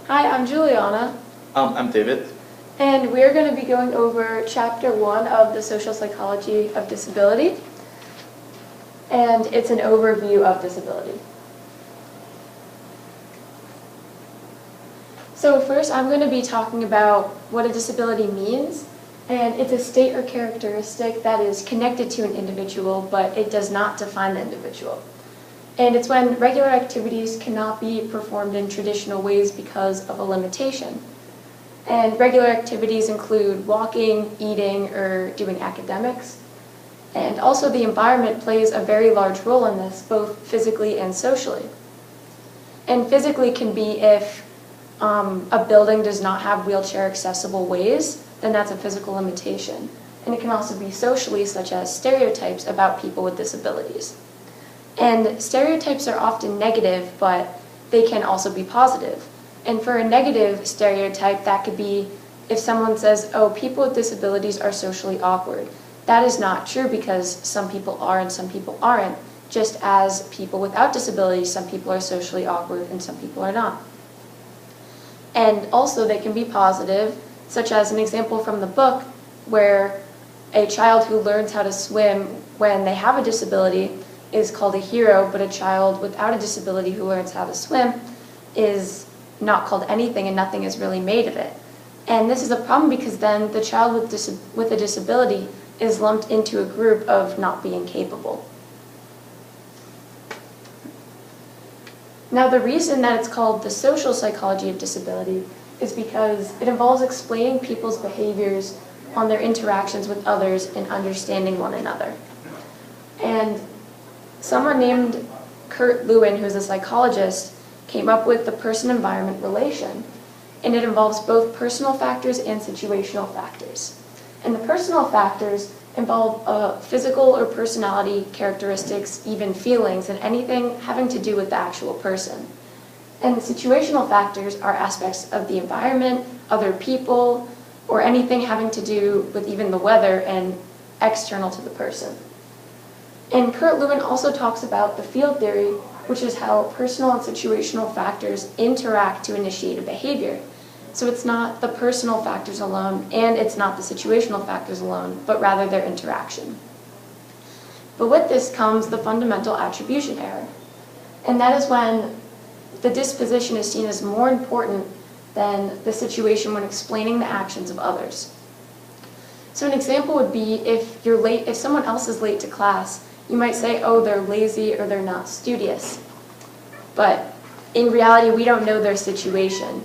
Hi, I'm Juliana, I'm David. and we're going to be going over Chapter 1 of the Social Psychology of Disability, and it's an overview of disability. So first, I'm going to be talking about what a disability means, and it's a state or characteristic that is connected to an individual, but it does not define the individual. And it's when regular activities cannot be performed in traditional ways because of a limitation. And regular activities include walking, eating, or doing academics. And also the environment plays a very large role in this, both physically and socially. And physically can be if a building does not have wheelchair accessible ways, then that's a physical limitation. And it can also be socially, such as stereotypes about people with disabilities. And stereotypes are often negative, but they can also be positive. And for a negative stereotype, that could be if someone says, oh, people with disabilities are socially awkward. That is not true because some people are and some people aren't. Just as people without disabilities, some people are socially awkward and some people are not. And also they can be positive, such as an example from the book where a child who learns how to swim when they have a disability is called a hero, but a child without a disability who learns how to swim is not called anything and nothing is really made of it. And this is a problem because then the child with a disability is lumped into a group of not being capable. Now the reason that it's called the social psychology of disability is because it involves explaining people's behaviors on their interactions with others and understanding one another. And someone named Kurt Lewin, who's a psychologist, came up with the person-environment relation. And it involves both personal factors and situational factors. And the personal factors involve physical or personality characteristics, even feelings, and anything having to do with the actual person. And the situational factors are aspects of the environment, other people, or anything having to do with even the weather and external to the person. And Kurt Lewin also talks about the field theory, which is how personal and situational factors interact to initiate a behavior. So it's not the personal factors alone, and it's not the situational factors alone, but rather their interaction. But with this comes the fundamental attribution error. And that is when the disposition is seen as more important than the situation when explaining the actions of others. So an example would be if someone else is late to class, you might say, oh, they're lazy or they're not studious. But in reality, we don't know their situation.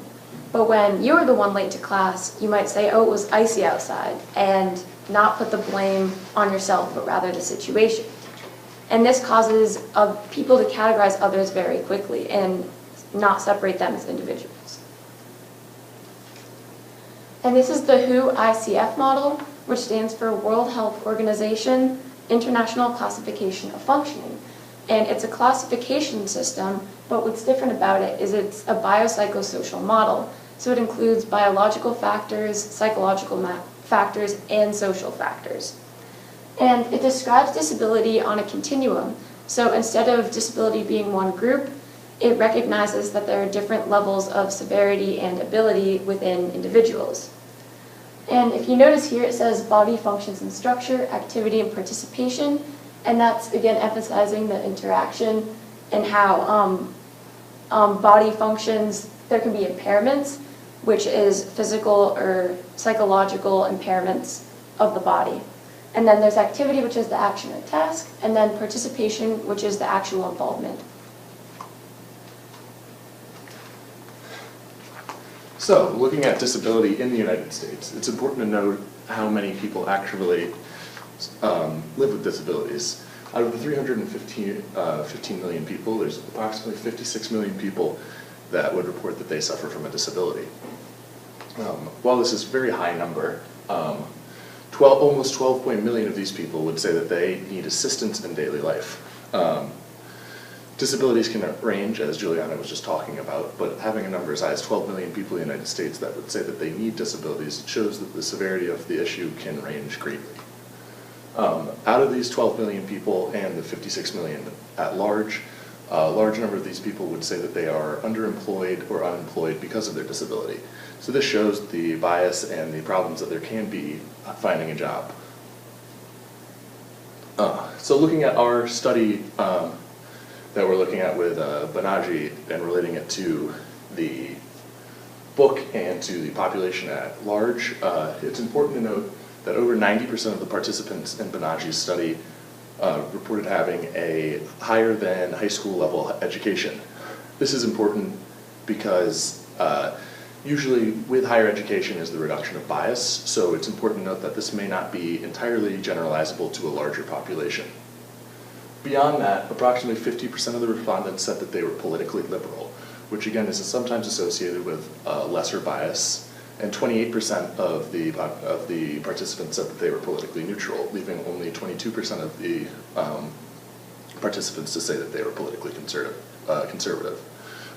But when you're the one late to class, you might say, oh, it was icy outside, and not put the blame on yourself, but rather the situation. And this causes people to categorize others very quickly and not separate them as individuals. And this is the WHO ICF model, which stands for World Health Organization International Classification of Functioning. And it's a classification system, but what's different about it is it's a biopsychosocial model. So it includes biological factors, psychological factors, and social factors. And it describes disability on a continuum. So instead of disability being one group, it recognizes that there are different levels of severity and ability within individuals. And if you notice here, it says body functions and structure, activity and participation, and that's, again, emphasizing the interaction and how body functions. There can be impairments, which is physical or psychological impairments of the body. And then there's activity, which is the action or task, and then participation, which is the actual involvement. So, looking at disability in the United States, it's important to note how many people actually live with disabilities. Out of the 315 million people, there's approximately 56 million people that would report that they suffer from a disability. While this is a very high number, almost 12 million of these people would say that they need assistance in daily life. Disabilities can range, as Juliana was just talking about, but having a number as high as 12 million people in the United States that would say that they need disabilities shows that the severity of the issue can range greatly. Out of these 12 million people and the 56 million at large, a large number of these people would say that they are underemployed or unemployed because of their disability. So this shows the bias and the problems that there can be finding a job. So looking at our study that we're looking at with Banerjee and relating it to the book and to the population at large, it's important to note that over 90% of the participants in Banerjee's study reported having a higher than high school level education. This is important because usually with higher education is the reduction of bias, so it's important to note that this may not be entirely generalizable to a larger population. Beyond that, approximately 50% of the respondents said that they were politically liberal, which again is sometimes associated with lesser bias, and 28% of the participants said that they were politically neutral, leaving only 22% of the participants to say that they were politically conservative.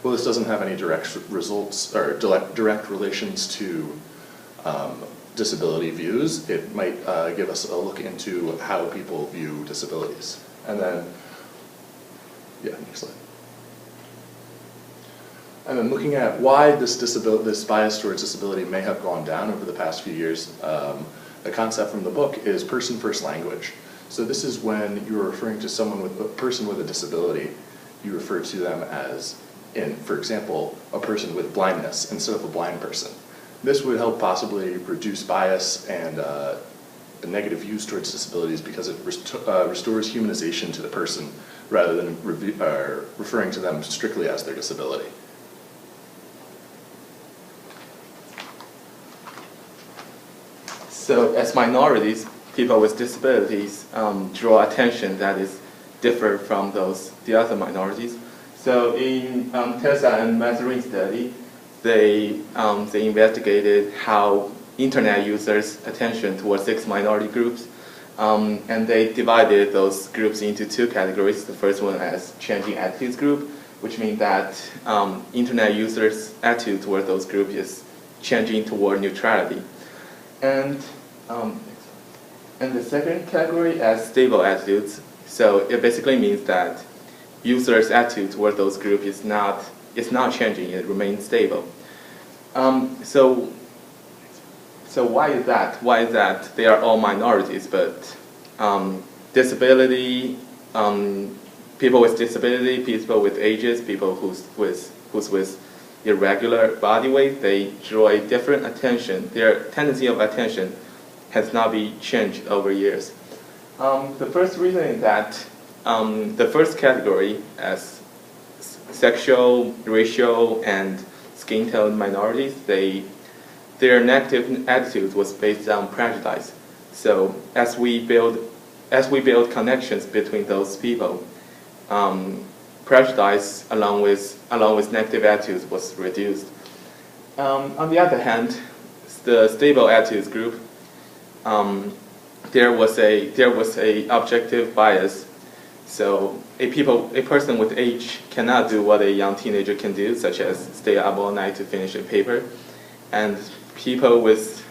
Well, this doesn't have any direct results or direct relations to disability views. It might give us a look into how people view disabilities. And then, yeah, next slide. And then looking at why this bias towards disability may have gone down over the past few years, a concept from the book is person-first language. So this is when you're referring to someone with a person with a disability, you refer to them as, for example, a person with blindness instead of a blind person. This would help possibly reduce bias and the negative views towards disabilities because it restores humanization to the person rather than referring to them strictly as their disability. So as minorities, people with disabilities draw attention that is different from the other minorities. So in Tessa and Mazarin's study, they investigated how internet users' attention towards 6 minority groups, and they divided those groups into 2 categories. The first one as changing attitudes group, which means that internet users' attitude toward those groups is changing toward neutrality. And the second category as stable attitudes. So it basically means that users' attitude toward those groups is not changing; it remains stable. So why is that? Why is that they are all minorities, but disability, people with disability, people with ages, people who's with irregular body weight, they draw a different attention. Their tendency of attention has not been changed over years. The first reason is that the first category as sexual, racial, and skin tone minorities, their negative attitude was based on prejudice. So as we build connections between those people, prejudice along with negative attitudes was reduced. On the other hand, the stable attitudes group, there was a objective bias. So a person with age cannot do what a young teenager can do, such as stay up all night to finish a paper, and people with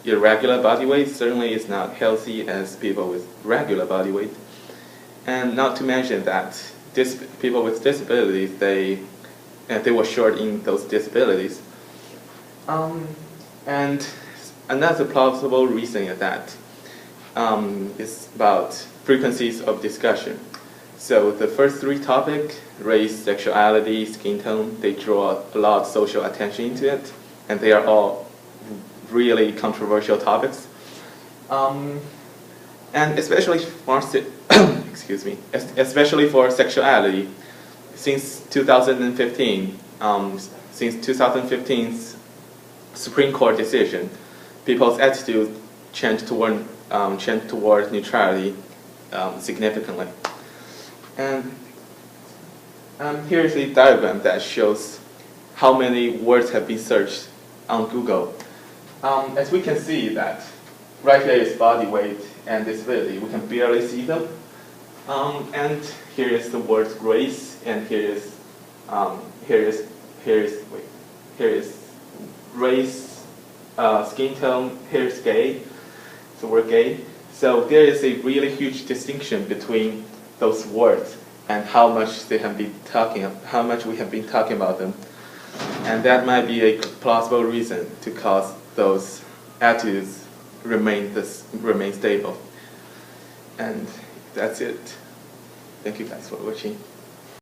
irregular body weight certainly is not healthy as people with regular body weight. And not to mention that people with disabilities, they were short in those disabilities. And another plausible reason is that is about frequencies of discussion. So the first 3 topics, race, sexuality, skin tone, they draw a lot of social attention into it, and they are all really controversial topics. And especially for especially for sexuality, since 2015, since 2015's Supreme Court decision, people's attitude changed toward neutrality significantly. And here's a diagram that shows how many words have been searched on Google. As we can see that right here is body weight and disability. We can barely see them. And here is the word race, and here is race, skin tone. Here's gay. So we're gay. So there is a really huge distinction between those words. and how much we have been talking about them, and that might be a plausible reason to cause those attitudes remain stable. And that's it. Thank you guys for watching.